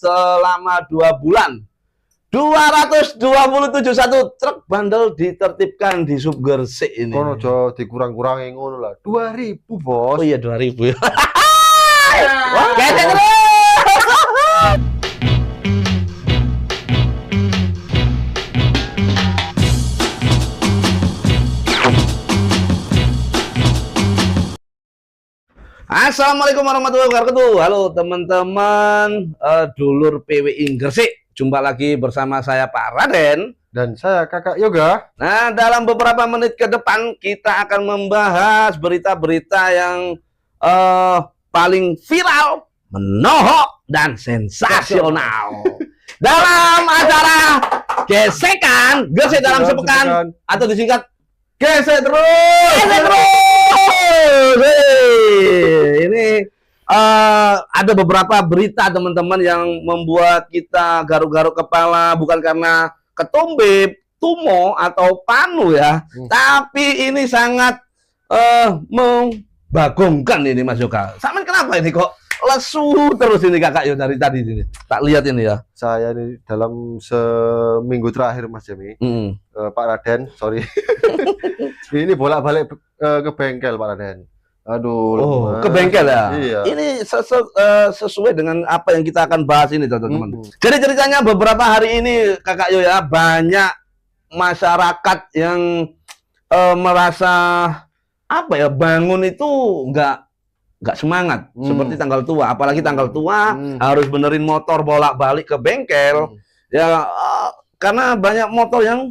selama 2 bulan. 227 truk bandel ditertibkan di Sub Gresik ini. Kono aja dikurang-kurangi ngono lah. 2000, Bos. Oh iya 2000 ya. Wah, gesek terus. Assalamualaikum warahmatullahi wabarakatuh. Halo teman-teman, dulur PWI Gresik. Jumpa lagi bersama saya Pak Raden Dan saya Kakak Yoga. Nah, dalam beberapa menit ke depan kita akan membahas berita-berita yang paling viral, menohok, dan sensasional dalam acara Gesekan Gresik dalam sepekan, atau disingkat Gesek Terus. Gesek Terus. Ini ada beberapa berita teman-teman yang membuat kita garuk-garuk kepala, bukan karena ketumbe, tumo, atau panu ya, tapi ini sangat membagongkan ini Mas Yoga. Sama kenapa ini kok lesu terus ini Kakak Yo dari tadi ini? Tak lihat ini ya. Saya ini dalam seminggu terakhir Mas Jami, Pak Raden, sorry. Ini bolak-balik ke bengkel Pak Raden. Aduh, ke bengkel ya. Iya. Ini sesuai dengan apa yang kita akan bahas ini teman-teman. Jadi ceritanya beberapa hari ini Kakak Yo ya, banyak masyarakat yang merasa apa ya, bangun itu nggak semangat seperti tanggal tua, apalagi tanggal tua harus benerin motor bolak-balik ke bengkel ya, karena banyak motor yang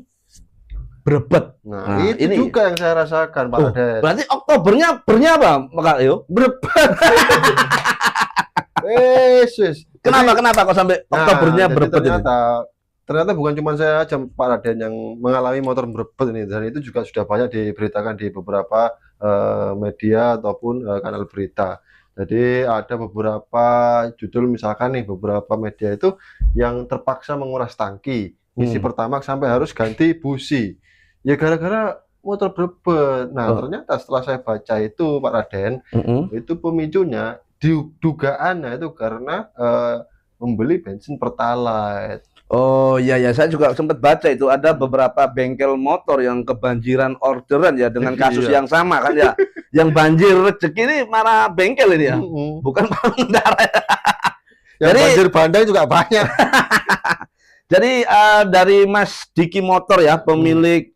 berebet. Nah, itu ini juga yang saya rasakan Pak Raden. Berarti Oktobernya apa Pak Yo? Berebet. Kenapa kok sampai Oktobernya berebet ini? Ternyata bukan cuma saya aja Pak Raden yang mengalami motor berebet ini, dan itu juga sudah banyak diberitakan di beberapa media ataupun kanal berita. Jadi ada beberapa judul, misalkan nih beberapa media itu yang terpaksa menguras tangki isi pertamax sampai harus ganti busi ya gara-gara motor berebet. Nah, ternyata setelah saya baca itu Pak Raden, itu pemicunya dugaannya itu karena membeli bensin Pertalite. Oh iya ya, saya juga sempat baca itu ada beberapa bengkel motor yang kebanjiran orderan ya dengan kasus yang sama kan ya. Yang banjir rezeki ini malah bengkel ini ya, bukan pengendara. Yang jadi, banjir bandang juga banyak. Jadi dari Mas Diki Motor ya, pemilik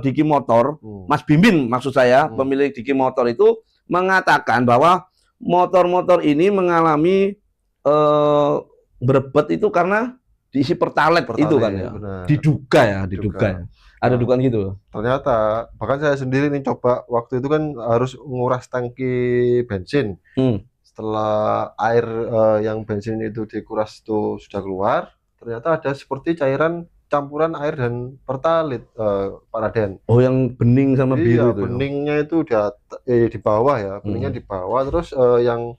Diki Motor, Mas Bimbin maksud saya, pemilik Diki Motor itu mengatakan bahwa motor-motor ini mengalami berebet itu karena diisi Pertalite itu kan ya. Benar. Diduga ya. Ada dugaan gitu. Ternyata bahkan saya sendiri nih coba waktu itu kan harus nguras tangki bensin. Setelah air yang bensin itu dikuras itu sudah keluar, ternyata ada seperti cairan campuran air dan Pertalite, Pak Raden. Oh, yang bening sama biru itu. Beningnya itu di bawah ya, beningnya di bawah, terus yang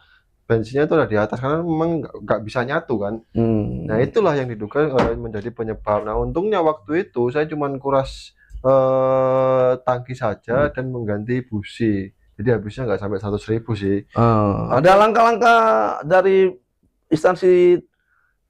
bensinnya itu ada di atas karena memang nggak bisa nyatu kan. Nah, itulah yang diduga menjadi penyebab. Nah, untungnya waktu itu saya cuma kuras tangki saja dan mengganti busi. Jadi habisnya nggak sampai 100.000 sih. Ada langkah-langkah dari instansi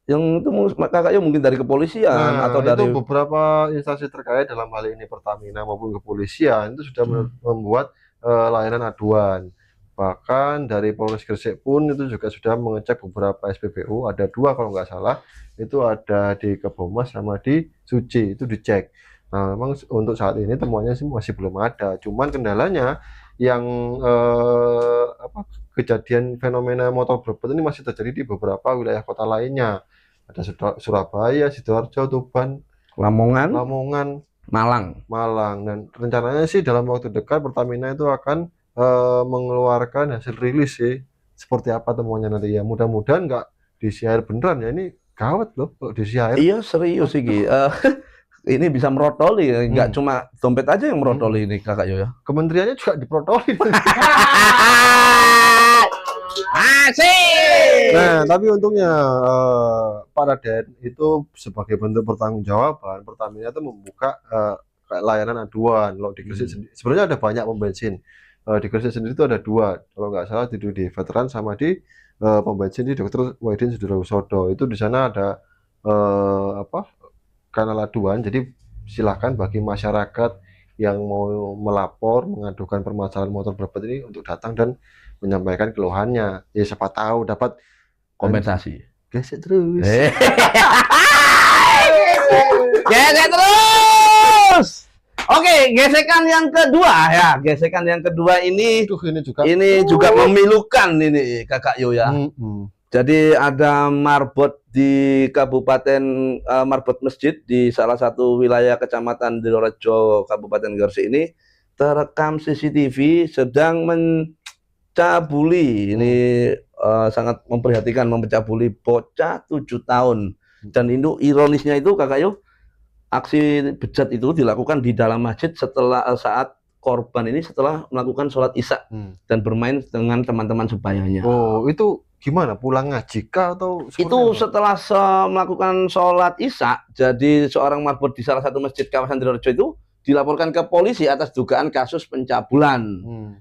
yang itu Kakak Yo mungkin dari kepolisian atau dari itu beberapa instansi terkait, dalam hal ini Pertamina maupun kepolisian itu sudah membuat layanan aduan. Bahkan dari Polres Gresik pun itu juga sudah mengecek beberapa SPBU, ada 2 kalau nggak salah, itu ada di Kebomas sama di Suci, itu dicek. Nah, memang untuk saat ini temuannya sih masih belum ada, cuman kendalanya yang kejadian fenomena motor berebet ini masih terjadi di beberapa wilayah kota lainnya. Ada Surabaya, Sidoarjo, Tuban, Lamongan, Malang. Dan rencananya sih dalam waktu dekat Pertamina itu akan mengeluarkan hasil rilis sih, seperti apa temuannya nanti ya. Mudah-mudahan nggak diisi air beneran ya, ini gawat loh kalau diisi air. Iya serius sih ini bisa merotoli, nggak cuma dompet aja yang merotoli ini Kakak Yo ya. Kementeriannya juga diprotoli. Asik. Nah, tapi untungnya Pak Raden itu sebagai bentuk pertanggungjawaban, Pertamina itu membuka layanan aduan. Kalau di Gresik sendiri sebenarnya ada banyak pom bensin. Di Gresik sendiri itu ada 2 kalau nggak salah, di Veteran sama di pom bensin di Dr. Muhyiddin Sudirohusodo. Itu di sana ada kanal aduan. Jadi silakan bagi masyarakat yang mau melapor, mengadukan permasalahan motor berbet ini untuk datang dan menyampaikan keluhannya. Ya siapa tahu dapat Kompensasi. gesek terus. Gesek terus. Oke, gesekan yang kedua ya. Gesekan yang kedua ini Aduh, ini juga memilukan ini Kakak Yo ya. Jadi ada marbot di Kabupaten marbot masjid di salah satu wilayah Kecamatan Dirorejo Kabupaten Gresik ini terekam CCTV sedang mencabuli. Ini sangat memprihatinkan, mencabuli bocah 7 tahun. Dan itu ironisnya itu Kakak Yo, aksi bejat itu dilakukan di dalam masjid saat korban ini setelah melakukan sholat isya dan bermain dengan teman-teman sebayanya. Oh, itu gimana? Pulang ngaji kah atau Itu setelah melakukan sholat isya, jadi seorang marbot di salah satu masjid kawasan Dirorejo itu dilaporkan ke polisi atas dugaan kasus pencabulan.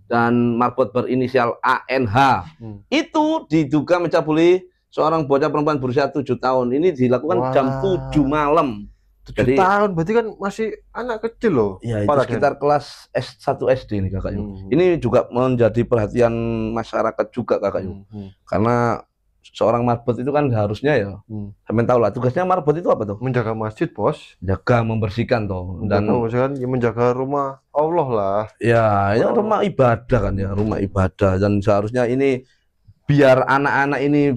Dan marbot berinisial ANH itu diduga mencabuli seorang bocah perempuan berusia 7 tahun. Ini dilakukan jam 7 malam. 7 tahun berarti kan masih anak kecil loh. Iya, itu sekitar kelas S1 SD nih Kakak Yu. Ini juga menjadi perhatian masyarakat juga Kakak Yu. Karena seorang marbot itu kan harusnya ya, sampean tahu lah tugasnya marbot itu apa tuh? Menjaga masjid, Bos. Jaga, membersihkan toh. Dan menjaga rumah Allah lah. Ya, ini rumah ibadah kan ya, rumah ibadah. Dan seharusnya ini biar anak-anak ini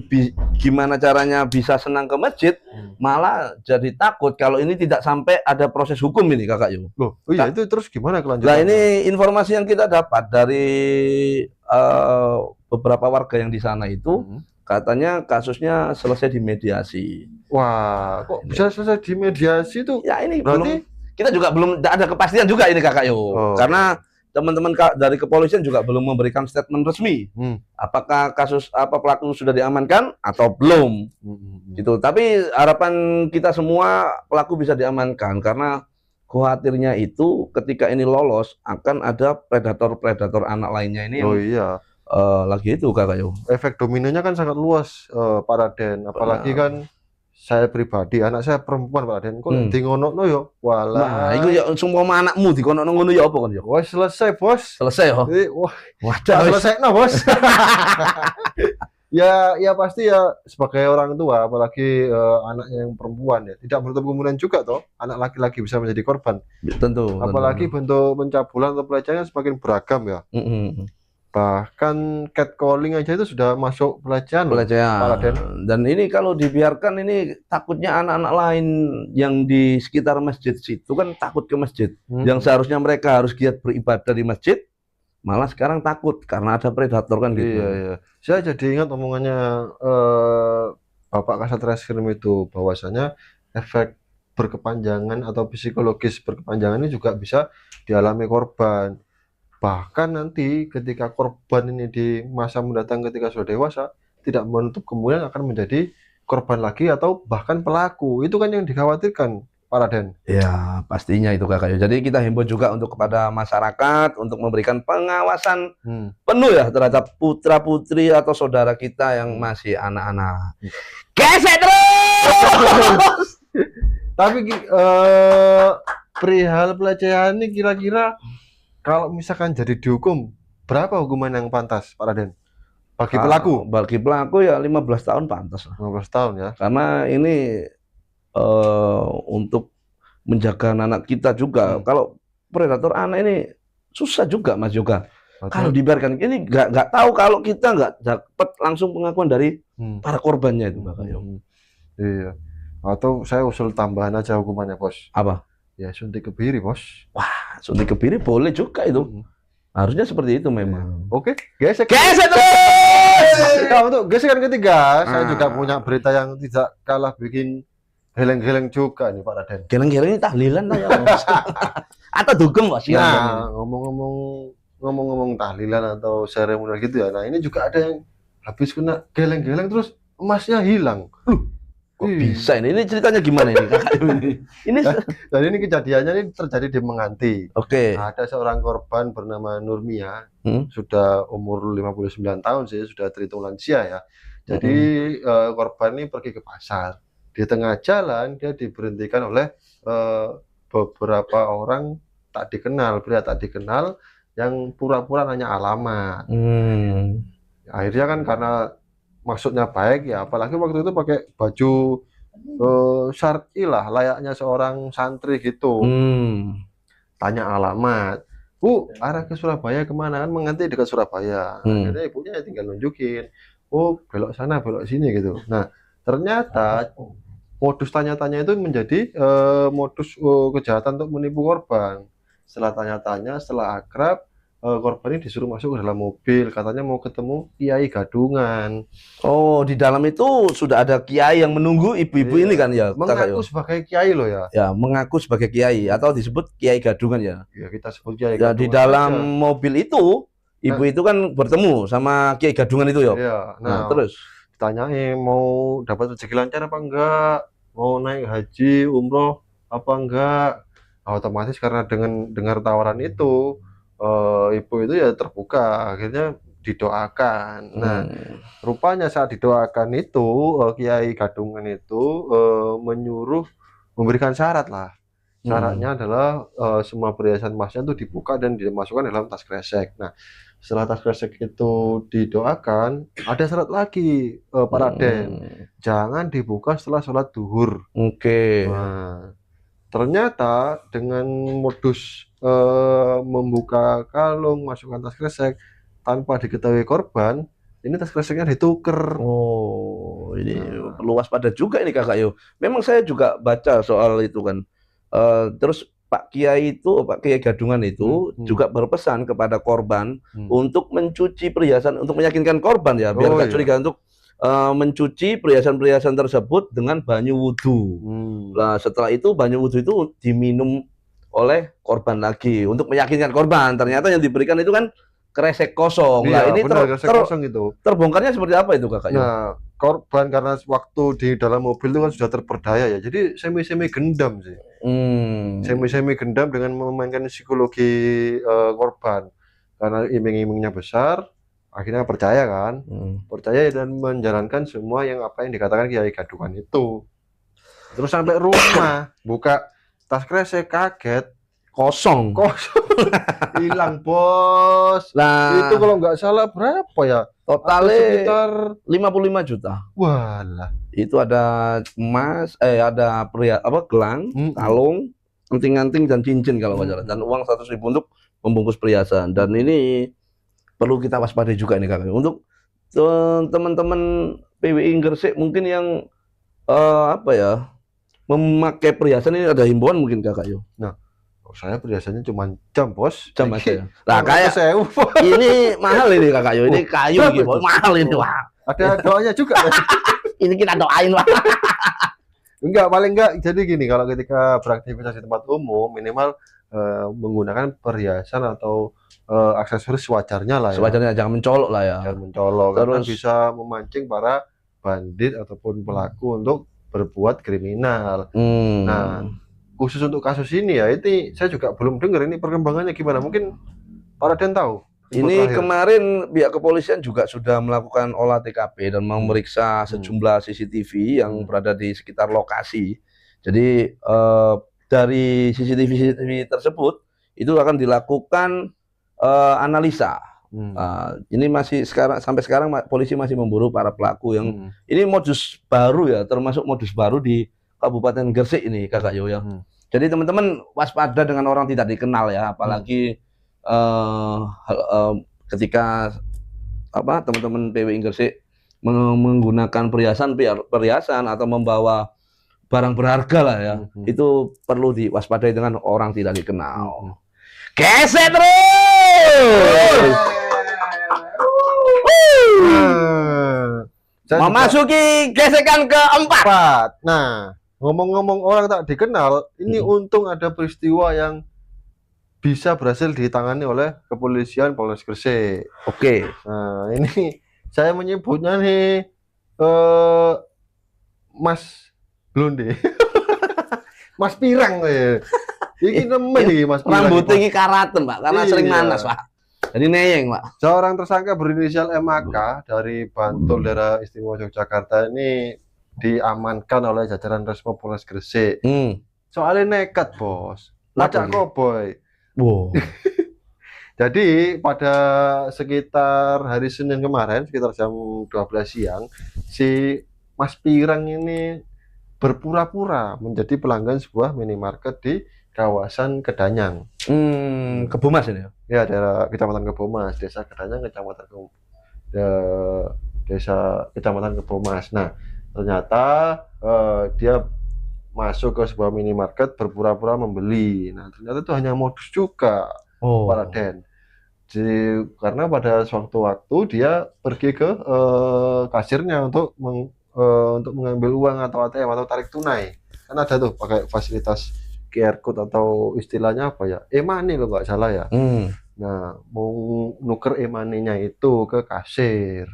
gimana caranya bisa senang ke masjid, malah jadi takut kalau ini tidak sampai ada proses hukum ini Kakak Yu. Loh, iya itu terus gimana kelanjutannya? Nah, ini informasi yang kita dapat dari beberapa warga yang di sana itu, katanya kasusnya selesai dimediasi. Wah, kok bisa selesai dimediasi tuh? Ya ini berarti kita juga belum ada kepastian juga ini Kakak Yu. Karena teman-teman dari kepolisian juga belum memberikan statement resmi. Apakah pelaku sudah diamankan atau belum? Gitu. Tapi harapan kita semua pelaku bisa diamankan karena khawatirnya itu ketika ini lolos akan ada predator-predator anak lainnya ini. Lagi itu Kakak Yo. Efek dominonya kan sangat luas Pak Raden. Apalagi kan saya pribadi, anak saya perempuan Pak Raden, kok di ngono yo, walah. Nah, itu ya semua anakmu di ngono ngono ya apa kan yo? Wah, selesai, Bos. Selesai yo. Wah, selesai no, Bos. Ya pasti ya sebagai orang tua, apalagi anaknya yang perempuan ya, tidak menutup kemungkinan juga toh anak laki-laki bisa menjadi korban. Tentu. Apalagi bentuk pencabulan atau pelecehan semakin beragam ya. Bahkan catcalling aja itu sudah masuk pelecehan. Dan ini kalau dibiarkan ini takutnya anak-anak lain yang di sekitar masjid situ kan takut ke masjid. Yang seharusnya mereka harus giat beribadah di masjid, malah sekarang takut karena ada predator kan gitu. Iya. Saya jadi ingat omongannya Bapak Kasat Reskrim itu, bahwasanya efek berkepanjangan atau psikologis berkepanjangan ini juga bisa dialami korban. Bahkan nanti ketika korban ini di masa mendatang ketika sudah dewasa, tidak menutup kemungkinan akan menjadi korban lagi atau bahkan pelaku. Itu kan yang dikhawatirkan Pak Raden. Ya pastinya itu Kakak. Jadi kita himbau juga untuk kepada masyarakat untuk memberikan pengawasan penuh ya terhadap putra-putri atau saudara kita yang masih anak-anak. Gesek terus! Tapi perihal pelecehan ini kira-kira kalau misalkan jadi dihukum, berapa hukuman yang pantas, Pak Raden? Bagi pelaku? Bagi pelaku ya 15 tahun pantas. 15 tahun ya. Karena ini untuk menjaga anak kita juga. Kalau predator anak ini susah juga Mas Yoga. Kalau dibiarkan ini nggak tahu kalau kita nggak dapat langsung pengakuan dari para korbannya itu Pak. Iya. Atau saya usul tambahan aja hukumannya, Bos. Apa? Ya suntik kebiri, Bos. Wah, suntik kebiri boleh juga itu. Harusnya seperti itu memang. Oke, gesek terus. Nah, untuk gesekan ketiga, saya juga punya berita yang tidak kalah bikin geleng-geleng juga nih Pak Raden. Geleng-geleng ini tahlilan lah ya. Atau dugem Bos. Nah, ngomong-ngomong tahlilan atau seremonial gitu ya. Nah, ini juga ada yang habis kena geleng-geleng terus emasnya hilang. Kok bisa ini? Ini ceritanya gimana ini Kakak ini? Dan ini kejadiannya ini terjadi di Menganti. Oke. Ada seorang korban bernama Nurmia, sudah umur 59 tahun sih, sudah terhitung lansia ya. Jadi korban ini pergi ke pasar. Di tengah jalan dia diberhentikan oleh beberapa orang tak dikenal, pria tak dikenal yang pura-pura nanya alamat. Akhirnya kan karena maksudnya baik ya, apalagi waktu itu pakai baju syar'i lah, layaknya seorang santri gitu. Tanya alamat, Bu, arah ke Surabaya kemana? Kan menganti dekat Surabaya. Akhirnya ibunya ya tinggal nunjukin, oh belok sana, belok sini gitu. Nah, ternyata modus tanya-tanya itu menjadi modus kejahatan untuk menipu korban. Setelah tanya-tanya, setelah akrab, korban ini disuruh masuk ke dalam mobil, katanya mau ketemu Kiai Gadungan. Oh, di dalam itu sudah ada kiai yang menunggu ibu-ibu ini kan ya, mengaku sebagai kiai loh ya. Ya, mengaku sebagai kiai atau disebut Kiai Gadungan ya. Ya kita sebut Kiai Ya, Gadungan di dalam aja. mobil itu ibu itu kan bertemu sama Kiai Gadungan itu ya. Iya. Nah, terus ditanyain mau dapat rezeki lancar apa enggak, mau naik haji, umroh apa enggak. Otomatis karena dengan dengar tawaran itu, ibu itu ya terbuka, akhirnya didoakan. Nah, rupanya saat didoakan itu Kiai Gadungan itu menyuruh memberikan syarat lah. Syaratnya adalah semua perhiasan emasnya itu dibuka dan dimasukkan dalam tas kresek. Nah, setelah tas kresek itu didoakan, ada syarat lagi, Pak Raden. Jangan dibuka setelah sholat duhur. Nah, ternyata dengan modus membuka kalung, masukkan tas kresek tanpa diketahui korban, ini tas kreseknya ditukar. Oh, ini perlu waspada juga ini kakak yo. Memang saya juga baca soal itu kan. Terus Pak Kiai Gadungan itu juga berpesan kepada korban untuk mencuci perhiasan, untuk meyakinkan korban ya, biar nggak curiga, untuk mencuci perhiasan-perhiasan tersebut dengan banyu wudhu. Nah, setelah itu banyu wudhu itu diminum oleh korban lagi untuk meyakinkan korban. Ternyata yang diberikan itu kan kresek kosong. Iya, nah, ini kosong itu. Terbongkarnya seperti apa itu kakak? Nah, korban karena waktu di dalam mobil itu kan sudah terperdaya ya, jadi semi-semi gendam sih. Semi-semi gendam dengan memainkan psikologi korban. Karena iming-imingnya besar, akhirnya percaya kan, percaya dan menjalankan semua apa yang dikatakan Kiai Gadungan itu. Terus sampai rumah, buka tas kresek, kaget, kosong. Hilang bos. Nah, itu kalau nggak salah berapa ya? Totalnya sekitar 55 juta. Walah. Itu ada emas, ada gelang, kalung, anting-anting dan cincin kalau nggak salah, dan uang 100.000 untuk membungkus perhiasan. Dan ini perlu kita waspadai juga nih kakak. Untuk teman-teman PWI Gresik mungkin yang memakai perhiasan ini, ada himbauan mungkin kakak yo. Nah, saya perhiasannya cuma jam bos. Jam aja. Nah, kayak ini mahal ini kakak yo. Ini kayu gitu, mahal ini. Wah. Ada doanya juga. Ini kita doain lah. Enggak, paling enggak. Jadi gini, kalau ketika beraktivitas di tempat umum, minimal menggunakan perhiasan atau aksesoris sewajarnya lah ya. Sewajarnya, jangan mencolok lah ya. Jangan mencolok. Karena bisa memancing para bandit ataupun pelaku untuk berbuat kriminal. Nah, khusus untuk kasus ini ya, ini saya juga belum dengar ini perkembangannya gimana. Mungkin Pak Raden tahu. Ini kemarin pihak kepolisian juga sudah melakukan olah TKP dan memeriksa sejumlah CCTV yang berada di sekitar lokasi. Jadi dari CCTV tersebut itu akan dilakukan analisa. Ini masih sampai sekarang polisi masih memburu para pelaku yang ini modus baru ya, termasuk modus baru di Kabupaten Gresik ini kakak yo ya. Jadi teman-teman waspada dengan orang tidak dikenal ya, apalagi ketika teman-teman PWI Gresik menggunakan perhiasan atau membawa barang berharga lah ya, itu perlu diwaspadai dengan orang tidak dikenal. Gesek terus. Memasuki gesekan keempat. Nah, ngomong-ngomong orang tak dikenal, ini untung ada peristiwa yang bisa berhasil ditangani oleh kepolisian Polres Gresik. Oke. Nah, ini saya menyebutnya nih Mas Blonde. Mas Pirang ya. Ini nemen nih Mas Pirang. Rambutnya ini karaten, Pak, karena sering manas, Pak. Jadi neyeng, Pak. Seorang tersangka berinisial MAK dari Bantul Daerah Istimewa Yogyakarta ini diamankan oleh jajaran Resmo Polres Gresik. Soalnya nekat, Bos. Ngajak koboi. Wow. Jadi pada sekitar hari Senin kemarin, sekitar jam 12 siang, si Mas Pirang ini berpura-pura menjadi pelanggan sebuah minimarket di kawasan Kedanyang. Kebomas ini ya? Ya, daerah Kecamatan Kebomas, Desa Kedanyang, Desa Kecamatan Kebomas. Nah, ternyata dia masuk ke sebuah minimarket berpura-pura membeli. Nah, ternyata itu hanya modus juga, Pak Raden. Jadi, karena pada suatu waktu dia pergi ke kasirnya untuk mengambil uang atau ATM atau tarik tunai. Kan ada tuh pakai fasilitas QR code atau istilahnya apa ya? E-money loh nggak salah ya. Nah, mau nuker e-money-nya itu ke kasir.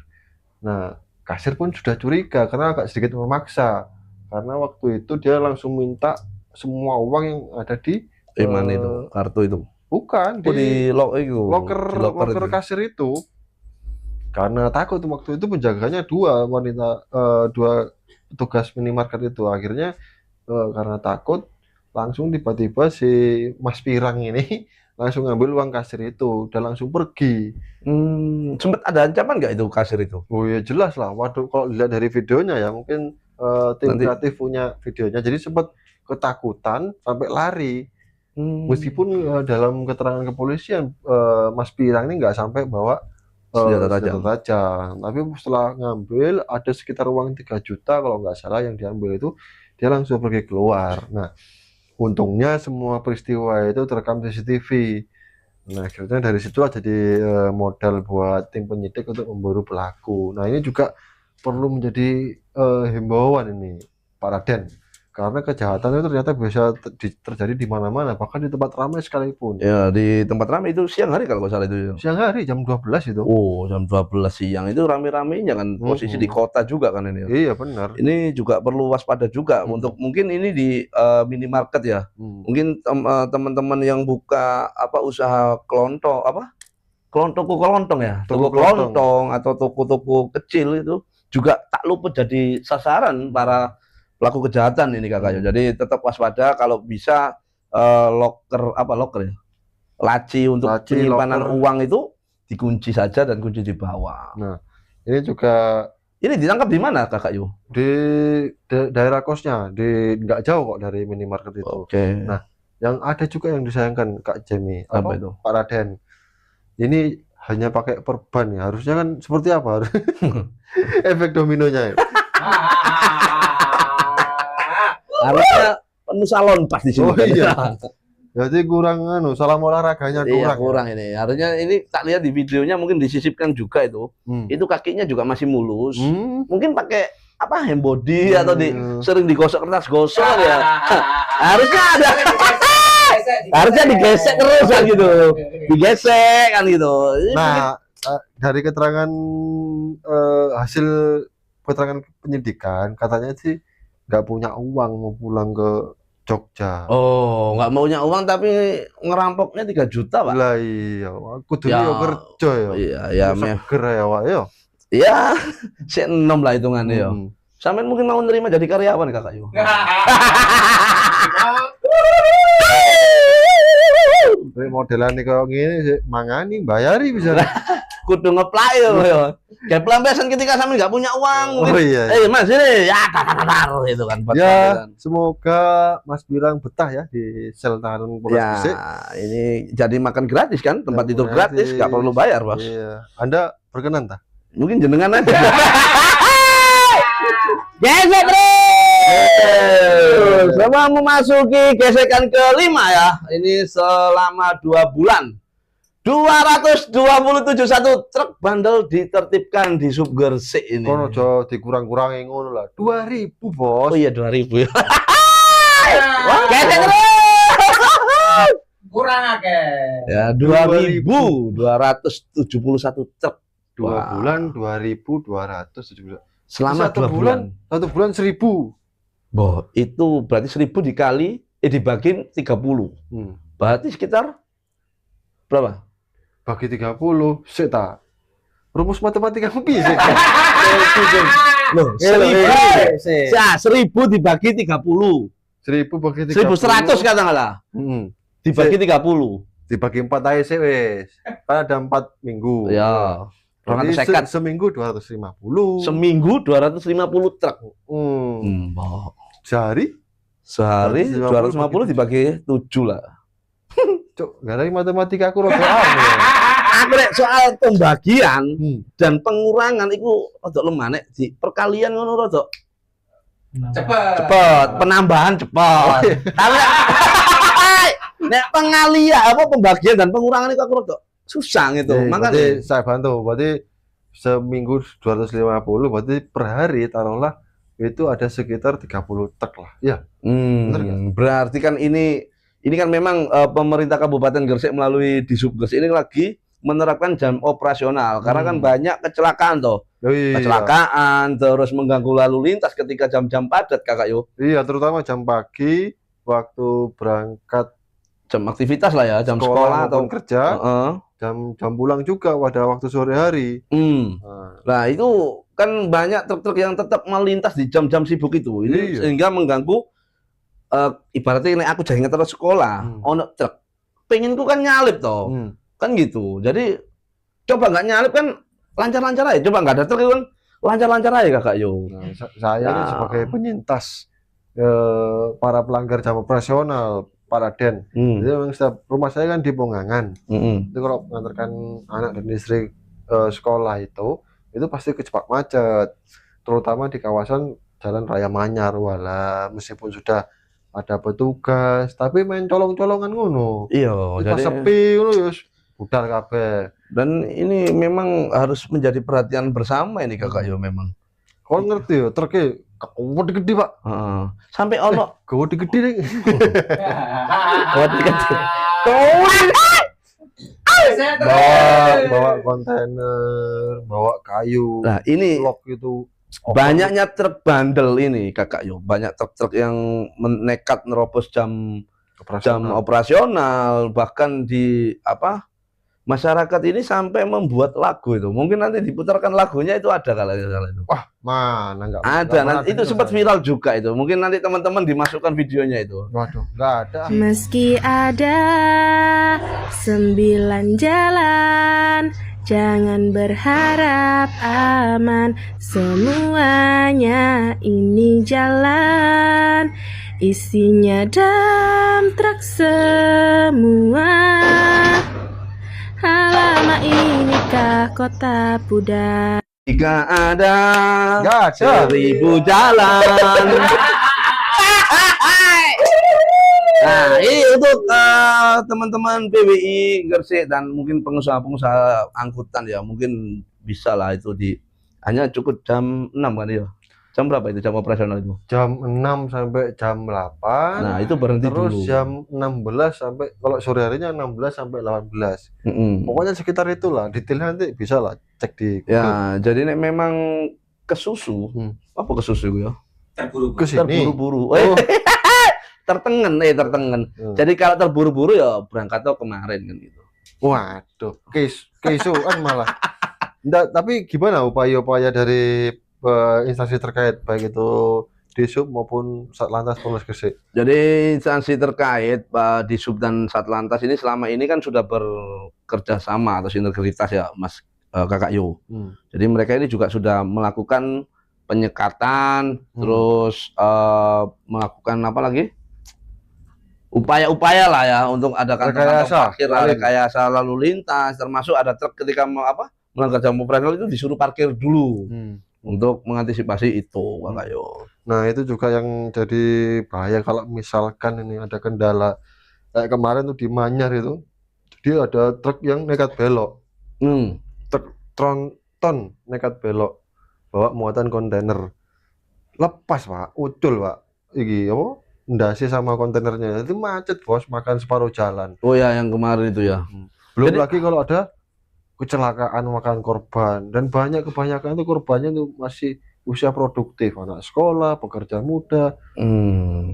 Nah, kasir pun sudah curiga karena agak sedikit memaksa. Karena waktu itu dia langsung minta semua uang yang ada di e-money itu, kartu itu. Bukan, di loker kasir itu. Karena takut waktu itu penjaganya dua petugas minimarket itu. Akhirnya karena takut langsung tiba-tiba si Mas Pirang ini langsung ngambil uang kasir itu dan langsung pergi. Sempat ada ancaman nggak itu kasir itu? Oh ya jelas lah. Waduh, kalau dilihat dari videonya ya mungkin tim kreatif punya videonya. Jadi sempat ketakutan sampai lari. Meskipun dalam keterangan kepolisian Mas Pirang ini nggak sampai bawa senjata tajam, tapi setelah ngambil ada sekitar uang 3 juta kalau nggak salah yang diambil itu, dia langsung pergi keluar. Nah, untungnya semua peristiwa itu terekam CCTV. Nah, akhirnya dari situlah jadi modal buat tim penyidik untuk memburu pelaku. Nah, ini juga perlu menjadi himbauan ini, Pak Raden. Karena kejahatan itu ternyata bisa terjadi di mana-mana, bahkan di tempat ramai sekalipun. Ya, di tempat ramai itu siang hari kalau nggak salah itu. Siang hari jam 12 itu. Oh, jam 12 siang itu rame-ramenya kan, posisi di kota juga kan ini. Iya, benar. Ini juga perlu waspada juga untuk mungkin ini di minimarket ya. Mungkin teman-teman yang buka usaha kelontong kelontong ya, toko kelontong atau toko-toko kecil itu juga tak luput jadi sasaran para pelaku kejahatan ini kakaknya. Jadi tetap waspada, kalau bisa loker ya, laci untuk penyimpanan uang itu dikunci saja dan kunci di bawah. Nah, ini juga ditangkap di mana kakak Yu? Di daerah kosnya, nggak jauh kok dari minimarket itu. Nah, yang ada juga yang disayangkan Kak Jemi, apa itu? Pak Raden, ini hanya pakai perban ya, harusnya kan seperti apa? Efek dominonya ya. Harusnya penuh salon pas di sini. Iya. Jadi kurang salam olahraganya kurang ini. Harusnya ini tak lihat di videonya mungkin disisipkan juga itu. Itu kakinya juga masih mulus. Mungkin pakai hand body atau sering digosok kertas gosok ya. Harusnya ada. Harusnya digesek terus kan gitu. Digesek kan gitu. Nah, dari keterangan hasil keterangan penyidikan katanya sih nggak punya uang mau pulang ke Jogja. Oh, nggak maunya uang tapi ngerampoknya 3 juta, Pak. Lah iya, kudu yo kerja ya. Iya, ya seger ya, Pak yo. Iya, si 6 lah hitungannya yo. Sampean mungkin mau nerima jadi karyawan kakak yo. Modelan nih kalau gini sih mangani bayari bisa. Kudu ngeplay yo. Kayak pelampiasan ketika sampe nggak punya uang. Oh iya. Mas ini ya itu kan. Ya, semoga Mas Pirang betah ya di sel tahanan Polres Gresik. Ini jadi makan gratis kan, tempat tidur gratis, nggak perlu bayar, Bos. Iya. Anda berkenan tak? Mungkin jenengan aja. Gesek terus. Sama memasuki gesekan kelima ya. Ini selama 2 bulan. 227 truk bandel ditertibkan di Sub Gresik ini. Kono aja dikurang-kurangi ngono lah. 2000, Bos. Oh iya 2000 ya. Gesek terus. Kurang akeh. Ya 2271 truk. 2 bulan 2271. Selama 2 bulan. 1 bulan 1000. Boh, itu berarti 1000 dibagi 30. Berarti sekitar berapa? bagi 30, sik ta. Rumus matematika ku piye sih? Loh, 1000 dibagi 30. 1000 bagi 30. 1100 katakanlah. Dibagi 30. Dibagi 4 aja sih wes. Kan ada 4 minggu. Ya. Berarti 250. seminggu 250. Seminggu 250 truk. Sehari? Sehari 250 250 dibagi 7 lah. Cuk, gak ada matematika aku rada aneh. Aku nek soal pembagian dan pengurangan itu rada lemah nek di perkalian ngono rada cepet, penambahan cepet. Tapi nek pengalian apa pembagian dan pengurangan itu aku rada susah gitu. Makanya saya bantu. Berarti seminggu 250, berarti per hari taruhlah itu ada sekitar 30 truk lah. Ya. Benar nggak? Berarti kan ini kan memang pemerintah Kabupaten Gresik melalui Disub Gresik ini lagi menerapkan jam operasional karena kan banyak kecelakaan toh. Kecelakaan terus mengganggu lalu lintas ketika jam-jam padat Kakak Yo. Iya, terutama jam pagi waktu berangkat jam aktivitas lah ya, jam sekolah atau kerja. Jam pulang juga pada waktu sore hari. Nah, itu kan banyak truk-truk yang tetap melintas di jam-jam sibuk itu. Ini sehingga mengganggu ibaratnya ini aku jangan terus sekolah, ono truk. Pengenku kan nyalip toh. Kan gitu. Jadi coba nggak nyalip kan lancar-lancar aja. Coba nggak ada truk kan lancar-lancar aja Kakak Yo. Nah, saya ini sebagai penyintas para pelanggar jam operasional para den. Jadi memang setiap rumah saya kan di Pongangan. Itu kalau mengantarkan anak dan istri sekolah itu pasti kejebak macet. Terutama di kawasan Jalan Raya Manyar. Walah, meskipun sudah ada petugas, tapi main colong-colongan ngono. Iya, jadi sepi ngono ya budal kabeh. Dan ini memang harus menjadi perhatian bersama ini Kakak Yo memang. Kau ngerti ya, truknya gede Pak. Sampai ono gede nih. Bawa kontainer, bawa kayu. Nah, ini blok itu banyaknya truk bandel ini Kakak Yo. Banyak truk-truk yang nekat nerobos jam operasional, bahkan di masyarakat ini sampai membuat lagu itu. Mungkin nanti diputarkan lagunya itu ada kalau itu. Wah, mana enggak ada. Nanti itu sempat viral juga itu. Mungkin nanti teman-teman dimasukkan videonya itu. Waduh, enggak ada. Meski ada 9 jalan, jangan berharap aman. Semuanya ini jalan, isinya dump truck semua. Alamak, inikah kota Puda? Jika ada 1000 jalan. Nah, ini untuk teman-teman PWI Gresik dan mungkin pengusaha-pengusaha angkutan ya, mungkin bisa lah itu hanya cukup jam 6 kan ya. Jam berapa itu jam operasional itu? Jam 6 sampai jam 8. Nah, itu berhenti terus dulu. Jam 16 sampai kalau sore harinya 16 sampai 18. Pokoknya sekitar itulah. Detailnya nanti bisa lah cek di Google. Ya, jadi memang kesusu. Apa kesusu ya? Terburu-buru. Tertengen. Jadi kalau terburu-buru ya berangkat kemarin kan gitu. Waduh, keisuan malah. Nggak, tapi gimana upaya-upaya dari instansi terkait baik itu Disub maupun Satlantas Polres Gresik? Jadi instansi terkait Pak Disub dan Satlantas ini selama ini kan sudah bekerja sama atau sinergitas ya Mas Kakak Yo. Jadi mereka ini juga sudah melakukan penyekatan, terus melakukan apa lagi? Upaya-upaya lah ya untuk adakan rekayasa lalu lintas, termasuk ada truk ketika melanggar jam operasional itu disuruh parkir dulu. Untuk mengantisipasi itu, Kakak Yo. Nah, itu juga yang jadi bahaya kalau misalkan ini ada kendala. Kayak kemarin tuh di Manyar itu, jadi ada truk yang nekat belok. Truk tronton nekat belok, bawa muatan kontainer. Lepas, Pak, ucul, Pak. Iki apa? Ndasi sama kontainernya. Itu macet, Bos, makan separuh jalan. Oh ya, yang kemarin itu ya. Belum lagi kalau ada kecelakaan makan korban, dan kebanyakan itu korbannya tuh masih usia produktif, anak sekolah, pekerja muda.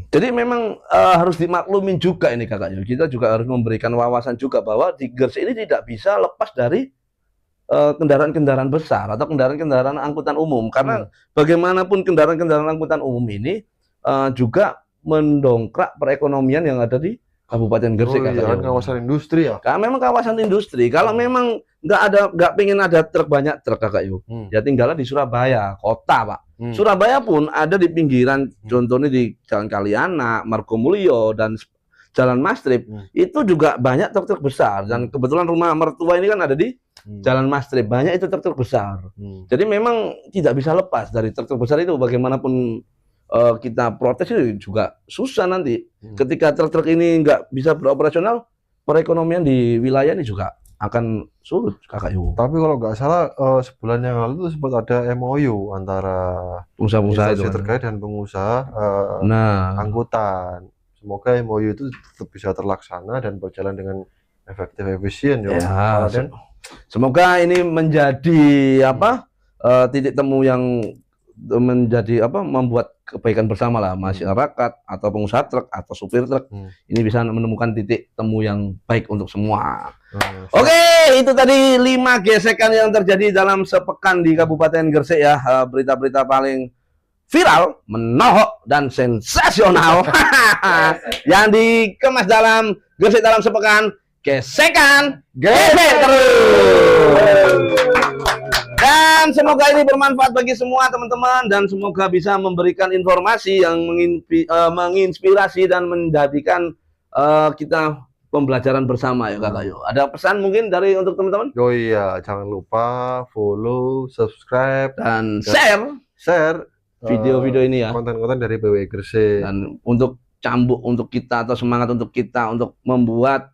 Jadi memang harus dimaklumin juga ini kakak. Kita juga harus memberikan wawasan juga bahwa di Gresik ini tidak bisa lepas dari kendaraan-kendaraan besar atau kendaraan-kendaraan angkutan umum, karena bagaimanapun kendaraan-kendaraan angkutan umum ini juga mendongkrak perekonomian yang ada di Kabupaten Gresik. Kan kawasan industri ya. Karena memang kawasan industri. Kalau memang nggak pengen ada truk, banyak truk kakak Yu, ya tinggalnya di Surabaya kota pak. Surabaya pun ada di pinggiran, contohnya di Jalan Kalianak, Margomulyo dan Jalan Mastrip, itu juga banyak truk-truk besar. Dan kebetulan rumah mertua ini kan ada di Jalan Mastrip, banyak itu truk-truk besar. Jadi memang tidak bisa lepas dari truk-truk besar itu. Bagaimanapun kita protes itu juga susah nanti. Ketika truk-truk ini nggak bisa beroperasional, perekonomian di wilayah ini juga akan sulit kakak Yu. Tapi kalau nggak salah sebulan yang lalu itu sempat ada MOU antara pengusaha-pengusaha itu terkait dan pengusaha angkutan. Semoga MOU itu tetap bisa terlaksana dan berjalan dengan efektif efisien ya. Semoga ini menjadi titik temu yang menjadi membuat kebaikan bersama lah masyarakat atau pengusaha truk atau supir truk. Ini bisa menemukan titik temu yang baik untuk semua. Oke, itu tadi 5 gesekan yang terjadi dalam sepekan di Kabupaten Gresik ya. Berita-berita paling viral, menohok dan sensasional yang dikemas dalam Gresik dalam sepekan. Gesekan gesek terus. Dan semoga ini bermanfaat bagi semua teman-teman, dan semoga bisa memberikan informasi yang menginspirasi dan menjadikan kita pembelajaran bersama ya kakak Yo. Ada pesan mungkin dari untuk teman-teman? Oh iya, jangan lupa follow, subscribe dan share video-video ini ya, konten-konten dari BWI Gresik, dan untuk cambuk untuk kita atau semangat untuk kita untuk membuat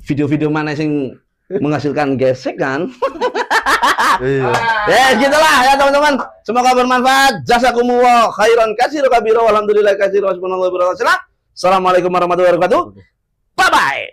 video-video mana yang menghasilkan gesekan. Iya. Ya gitulah ya teman-teman, semoga bermanfaat. Jazakumullah khairan katsiran kabira walhamdulillah katsiran subhanallah wa bihamdihi. Assalamualaikum warahmatullahi wabarakatuh. Bye bye.